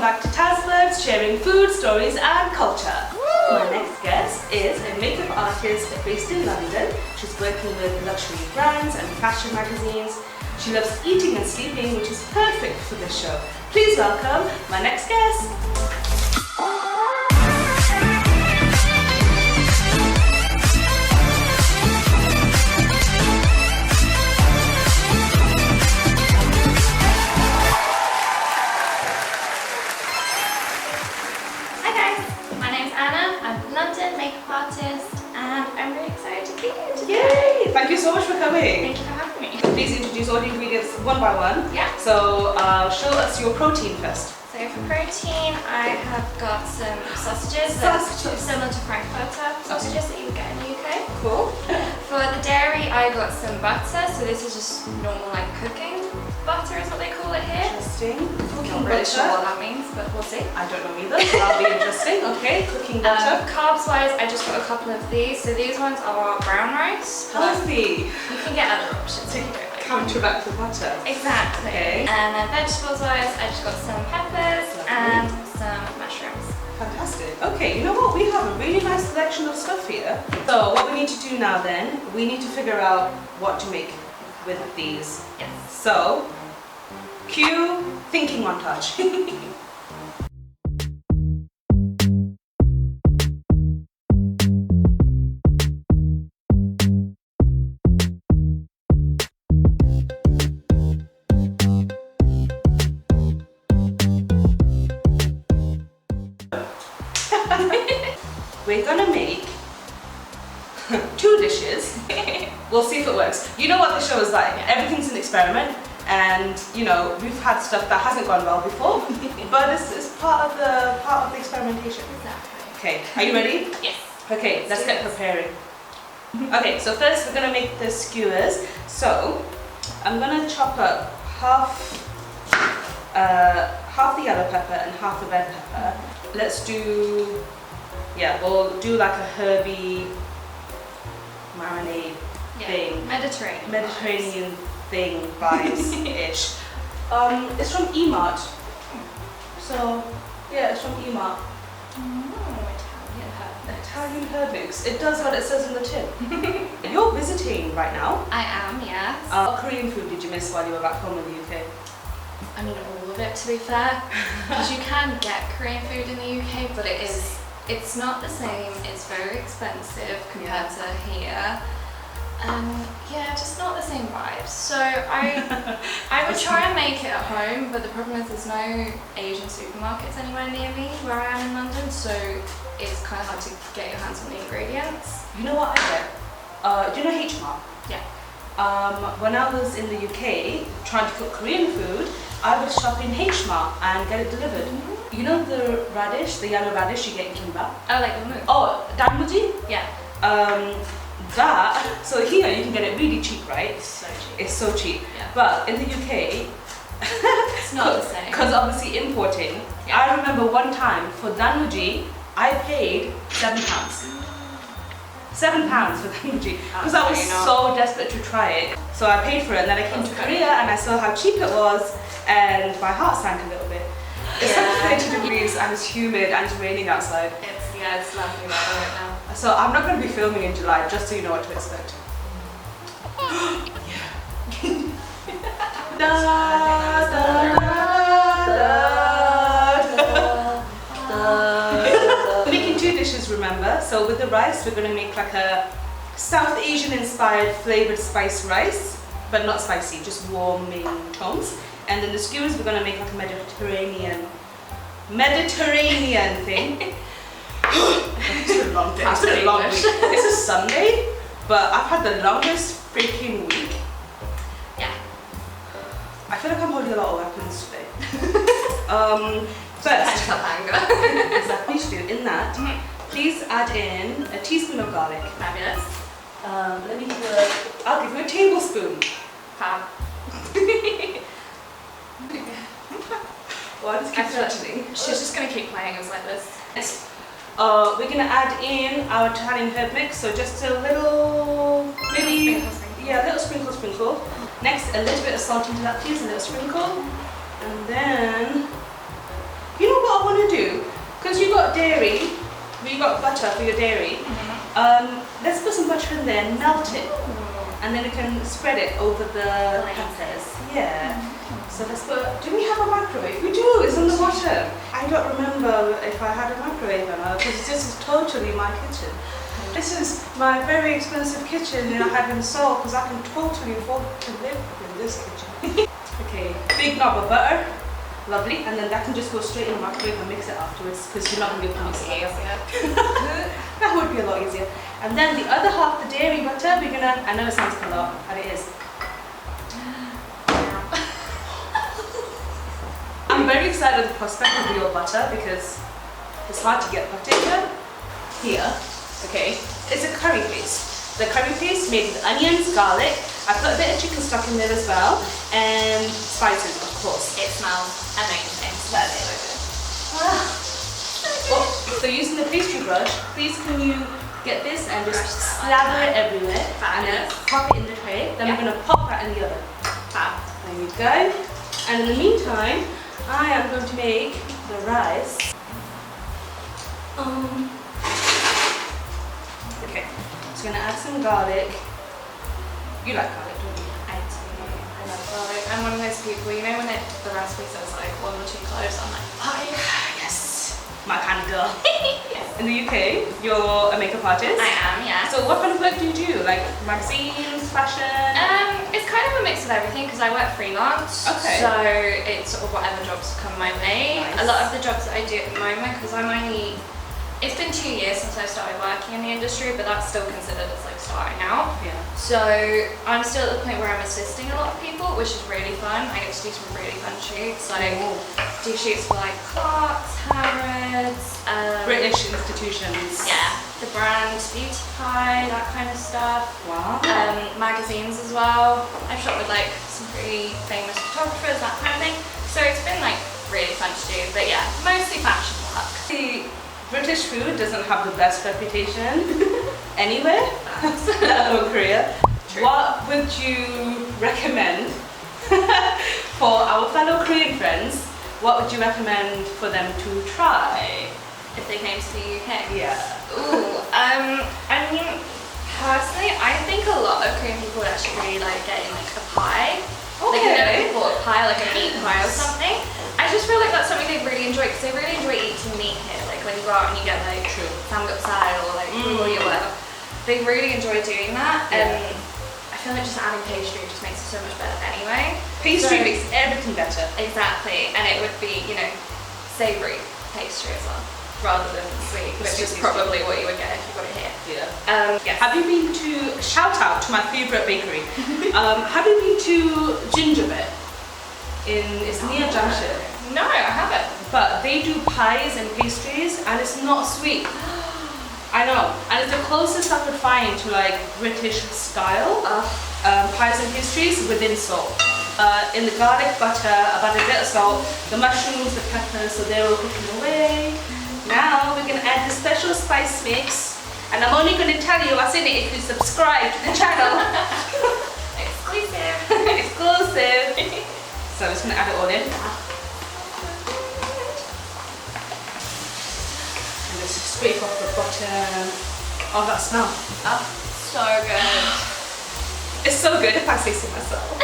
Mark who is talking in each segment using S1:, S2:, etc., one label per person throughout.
S1: welcome back to TAZBUDS, sharing food, stories and culture. My next guest is a makeup artist based in London. She's working with luxury brands and fashion magazines. She loves eating and sleeping, which is perfect for this show. Please welcome my next guest.
S2: Artist, and I'm really excited to be here today.
S1: Yay! Thank you so much for coming.
S2: Thank you for having me.
S1: Please introduce all the ingredients one by one.
S2: Yeah.
S1: So show us your protein first.
S2: So for protein, I have got some sausages.
S1: Sausages.
S2: Similar to frankfurter sausages that you would get in the UK.
S1: Cool.
S2: For the dairy, I got some butter. So this is just normal like cooking butter is what they call it here.
S1: Interesting.
S2: Not really sure what that means, but we'll see.
S1: I don't know either, so that'll be interesting. Okay, cooking butter.
S2: Carbs wise, I just got a couple of these. So these ones are brown rice.
S1: Healthy.
S2: You can get other options.
S1: Counteract the butter.
S2: Exactly.
S1: Okay.
S2: And then vegetables wise, I just got some peppers and some mushrooms.
S1: Fantastic. Okay, you know what? We have a really nice selection of stuff here. So what we need to do now then, we need to figure out what to make with these.
S2: Yes.
S1: So, cue thinking montage. We're gonna make 2 dishes. We'll see if it works. You know what the show is like. Everything's an experiment, and you know we've had stuff that hasn't gone well before, but it's part of the experimentation.
S2: Exactly.
S1: Okay, are you ready?
S2: Yes.
S1: Okay, let's get preparing. Okay, so first we're gonna make the skewers. So I'm gonna chop up half the yellow pepper and half the red pepper. Let's do, we'll do like a herby marinade thing. Mediterranean thing vibes-ish. It's from E-Mart. So, yeah, it's from E-Mart. Italian herb mix. It does what it says in the tin. You're visiting right now.
S2: I am, yes.
S1: What Korean food did you miss while you were back home in the UK?
S2: I mean, all of it to be fair. Because you can get Korean food in the UK, but it's not the same. It's very expensive compared to here. Just not the same vibes. So I would try and make it at home, but the problem is there's no Asian supermarkets anywhere near me where I am in London, so it's kind of hard to get your hands on the ingredients.
S1: You know what I get? Do you know H-Mart?
S2: Yeah.
S1: When I was in the UK trying to cook Korean food, I would shop in H-Mart and get it delivered. Mm-hmm. You know the radish, the yellow radish you get in kimbap?
S2: Oh, like the moon.
S1: Oh, danmuji?
S2: Yeah.
S1: So here you can get it really cheap, right?
S2: It's so cheap.
S1: It's so cheap.
S2: Yeah.
S1: But in the UK,
S2: it's not the same.
S1: Because obviously importing.
S2: Yeah.
S1: I remember one time for danmuji, I paid £7. £7 for danmuji because I was so desperate to try it. So I paid for it, and then I came to Korea and I saw how cheap it was, and my heart sank a little bit. It's like 30 degrees and it's humid and it's raining outside.
S2: It's lovely weather right now.
S1: So I'm not going to be filming in July, just so you know what to expect. We're making 2 dishes, remember? So with the rice, we're going to make like a South Asian inspired flavored spice rice, but not spicy, just warming tones. And then the skewers, we're going to make like a Mediterranean thing. It's been a long day. It's been a long week. It's a Sunday, but I've had the longest freaking week.
S2: Yeah.
S1: I feel like I'm holding a lot of weapons today. First,
S2: anger.
S1: exactly, you should do in that. Please add in a teaspoon of garlic.
S2: Fabulous.
S1: Let me give I'll give you a tablespoon.
S2: Fab.
S1: Well, I just keep threatening.
S2: She's just going to keep playing us like this.
S1: Yes. We're going to add in our Italian herb mix, so just a little, maybe, a little sprinkle. Next, a little bit of salt into that, please, a little sprinkle. And then, you know I want to do, because you got dairy, you got butter for your dairy, let's put some butter in there and melt it. And then you can spread it over the peppers. Yeah. So let's put, do we have a microwave? We do, it's on the bottom. I don't remember if I had a microwave or not, because this is totally my kitchen. This is my very expensive kitchen that I have in Seoul, because I can totally afford to live in this kitchen. Okay, big knob of butter. Lovely, and then that can just go straight in the microwave and mix it afterwards, because you're not going to be able to mix it. That would be a lot easier. And then the other half, the dairy butter, we're gonna, I know it sounds a lot, and it is. I'm very excited at the prospect of real butter, because it's hard to get butter here. Okay, it's a curry paste. The curry paste made with onions, garlic. I put a bit of chicken stock in there as well, and spices, of course.
S2: It smells amazing.
S1: That's so good. Well, so using the pastry brush, please can you get this and just slather it everywhere, and then pop it in the tray. Then we're going to pop that in the oven. There you go. And in the meantime, I am going to make the rice. Okay, so I'm going to add some garlic. You like garlic, don't you?
S2: I do. I love garlic. I'm one of those people, you know when the recipe says like 1 or 2 cloves, I'm like, oh yeah,
S1: yes, my kind of girl. In the UK, you're a makeup artist?
S2: I am, yeah.
S1: So what kind of work do you do? Like magazines, fashion?
S2: It's kind of a mix of everything because I work freelance.
S1: Okay.
S2: So it's sort of whatever jobs come my way.
S1: Nice.
S2: A lot of the jobs that I do at the moment, because I'm only, it's been 2 years since I started working in the industry, but that's still considered as like starting out.
S1: Yeah.
S2: So I'm still at the point where I'm assisting a lot of people, which is really fun. I get to do some really fun shoots, like do shoots for like Clarks, Harrods,
S1: British institutions.
S2: yeah, the brand Beauty Pie, that kind of stuff.
S1: Wow.
S2: Magazines as well. I've shot with like some pretty famous photographers, that kind of thing. So it's been like really fun to do, but yeah, mostly fashion work.
S1: The British food doesn't have the best reputation anywhere, let alone Korea.
S2: True.
S1: What would you recommend for our fellow Korean friends? What would you recommend for them to try?
S2: If they came to the UK.
S1: Yeah.
S2: Ooh, I mean, personally, I think a lot of Korean people would actually really like getting like a pie. Like a
S1: Okay.
S2: pork pie, like a meat pie or something. I just feel like that's something they really enjoy because they really enjoy eating meat here. Like when you go out and you get like samgyeopsal or like bulgogi or whatever, they really enjoy doing that.
S1: Yeah.
S2: And I feel like just adding pastry just makes it so much better anyway.
S1: Pastry
S2: So-
S1: makes everything better.
S2: Exactly, and it would be, you know, savoury pastry as well, rather than sweet, which is probably what you would get if you got it here.
S1: Yeah.
S2: Yes.
S1: Have you been to, shout out to my favourite bakery, have you been to Gingerbread? It's near Junction.
S2: No, I haven't.
S1: But they do pies and pastries and it's not sweet. I know, and it's the closest I could find to like British style pies and pastries within Seoul. In the garlic butter, about a bit of salt, the mushrooms, the peppers, so they're all cooking away. Now we're going to add the special spice mix, and I'm only going to tell you what's in it if you subscribe to the channel.
S2: Exclusive.
S1: Exclusive. So I'm just going to add it all in. And just scrape off the bottom. Oh, that smell.
S2: Oh, so good.
S1: It's so good if I say so myself.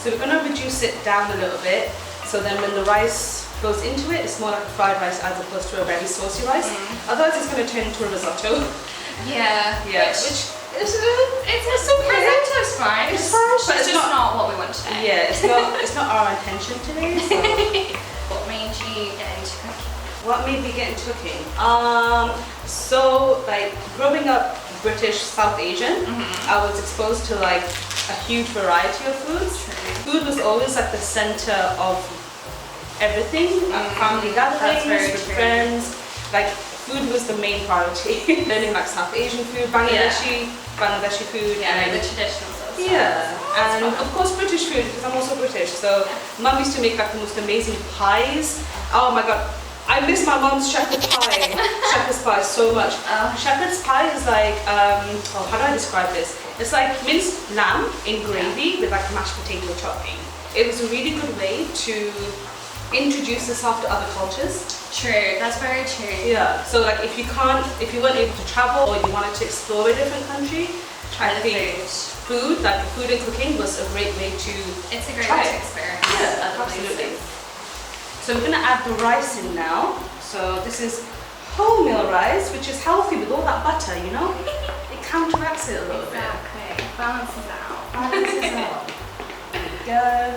S1: So we're going to reduce it down a little bit, so then when the rice goes into it, it's more like a fried rice as opposed to a very saucy rice. Otherwise it's going to turn into a risotto.
S2: Yeah.
S1: Yeah.
S2: Which it's okay. Risotto's fine.
S1: It's fine,
S2: but it's just not what we want today.
S1: Yeah, it's not our intention today. So.
S2: What made you get into cooking?
S1: What made me get into cooking? So like growing up British South Asian, I was exposed to like a huge variety of foods. Food was always like the center of everything. Family gatherings with friends. Like food was the main priority. Learning like South Asian food, Bangladeshi food,
S2: Yeah,
S1: and
S2: the traditional stuff.
S1: yeah, and of course British food because I'm also British. So Mum used to make like the most amazing pies. Oh my god, I miss my mum's shepherd's pie. Shepherd's pie so much. Shepherd's pie is like how do I describe this? It's like minced lamb in gravy with like mashed potato topping. It was a really good way to introduce yourself to other cultures.
S2: True, that's very true.
S1: Yeah, so like if you weren't able to travel or you wanted to explore a different country,
S2: Try the
S1: food, like food and cooking was a great way to
S2: It's a great
S1: try
S2: way to
S1: it.
S2: experience
S1: Yeah,
S2: other
S1: absolutely.
S2: places.
S1: So we're gonna add the rice in now. So this is wholemeal rice, which is healthy with all that butter, you know? It counteracts it a little bit.
S2: Exactly, balances out.
S1: Balances out. There we go.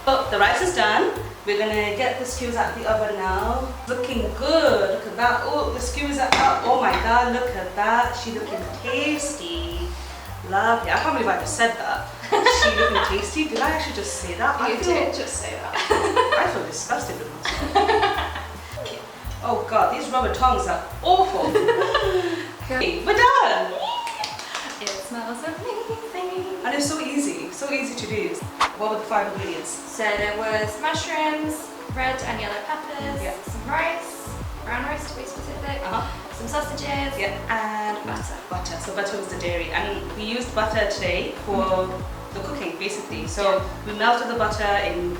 S1: Oh, the rice is done. We're gonna get the skewers out of the oven now. Looking good. Look at that. Oh, the skewers are out. Oh my god, look at that. She looking tasty. Lovely. I can't believe I just said that. She looking tasty. Did I actually just say that?
S2: You did just say that.
S1: I feel disgusted with myself. Oh god, these rubber tongues are awful. Okay, we're done.
S2: It smells amazing.
S1: And it's so easy to do. What were the 5 ingredients?
S2: So there was mushrooms, red and yellow peppers,
S1: Yeah.
S2: some rice, brown rice to be specific, some sausages,
S1: Yeah.
S2: and butter.
S1: Butter. So butter was the dairy, and we used butter today for the cooking, basically. So we melted the butter in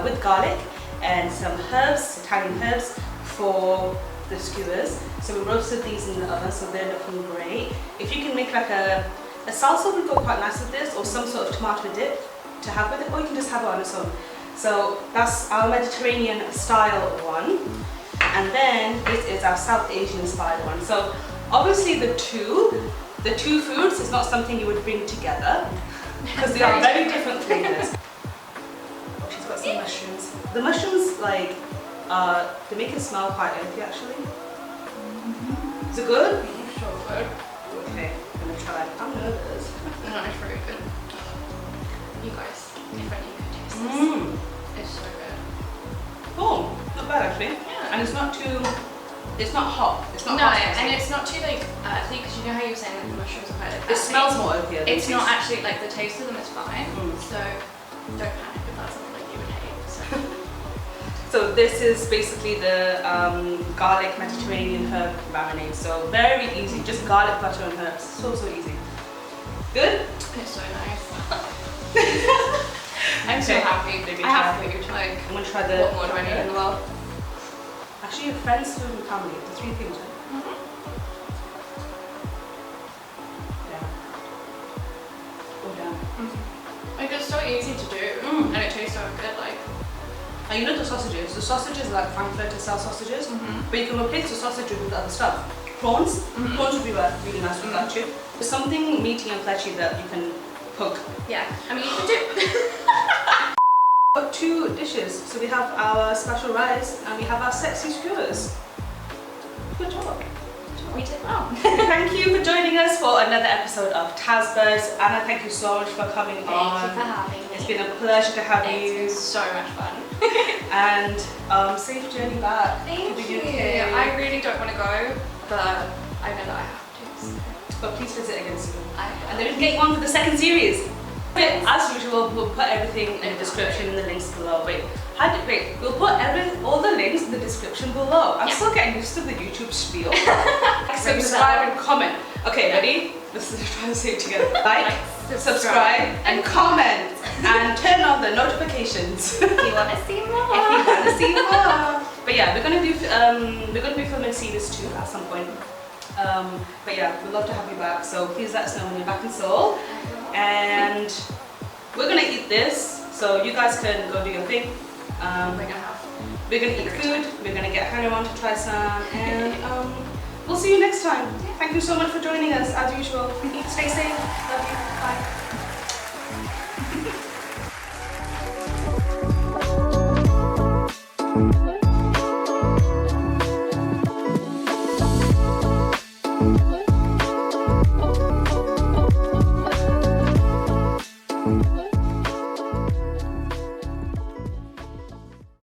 S1: with garlic and some herbs, Italian herbs, for the skewers. So we roasted these in the oven, so they're looking great. If you can make like a salsa would go quite nice with this, or some sort of tomato dip to have with it, or you can just have it on its own. So that's our Mediterranean style one. And then this is our South Asian style one. So obviously the two foods is not something you would bring together because they are very different flavors. She's got some mushrooms. The mushrooms, like, they make it smell quite earthy actually. Is it good?
S2: Sure good.
S1: Okay, I'm gonna try. I'm nervous.
S2: No, it's very good. You guys, if only you could taste this.
S1: Mmm.
S2: It's so good.
S1: Oh, not bad actually.
S2: Yeah.
S1: And it's not hot. It's not
S2: No,
S1: hot.
S2: and it's not too like earthy because you know how you were saying like the mushrooms are quite like
S1: It smells more earthy.
S2: It's not actually like the taste of them is fine.
S1: Mm.
S2: So don't panic if that's something like you would hate. So.
S1: So this is basically the garlic Mediterranean herb marinade. So very easy, just garlic, butter and herbs. So easy. Good?
S2: It's so nice. I'm so happy.
S1: Maybe
S2: I have
S1: try.
S2: food. Like,
S1: I'm gonna try the.
S2: what more do I need in the world?
S1: Actually, your friends, food and family. The 3 things, right? Yeah. Oh damn.
S2: Like it's so easy to do, and it tastes so good. Like.
S1: And you know the sausages? The sausages are like Frankfurter style sausages, but you can replace the sausage with other stuff. Prawns. Prawns would be really nice with that too. There's something meaty and fleshy that you can cook.
S2: Yeah, I mean you can do.
S1: Got 2 dishes. So we have our special rice and we have our sexy skewers. Good job.
S2: We did well.
S1: Thank you for joining us for another episode of TAZBUDS. Anna, thank you so much for coming on.
S2: Thank you for having me.
S1: It's been a pleasure to have
S2: It's
S1: you.
S2: been so much fun.
S1: And safe journey back
S2: Thank
S1: to the
S2: you.
S1: UK.
S2: I really don't want to go, but I know that I have to. So.
S1: But please visit again soon. And
S2: I
S1: there is getting on for the 2nd series. As usual, we'll put everything in the description and the links below. Wait, we'll put all the links in the description below. I'm still getting used to the YouTube spiel. Subscribe and comment. Okay, ready? Let's try to say it together. Like, subscribe and comment. And turn on the notifications.
S2: If you want to see more.
S1: If you want to see more. But yeah, we're gonna be filming series 2 at some point. But yeah, we'd love to have you back. So please let us know when you're back in Seoul. And we're gonna eat this, so you guys can go do your thing. We're gonna eat food. We're gonna get Hannah on to try some, and we'll see you next time. Thank you so much for joining us as usual. Stay safe. Love you. Bye.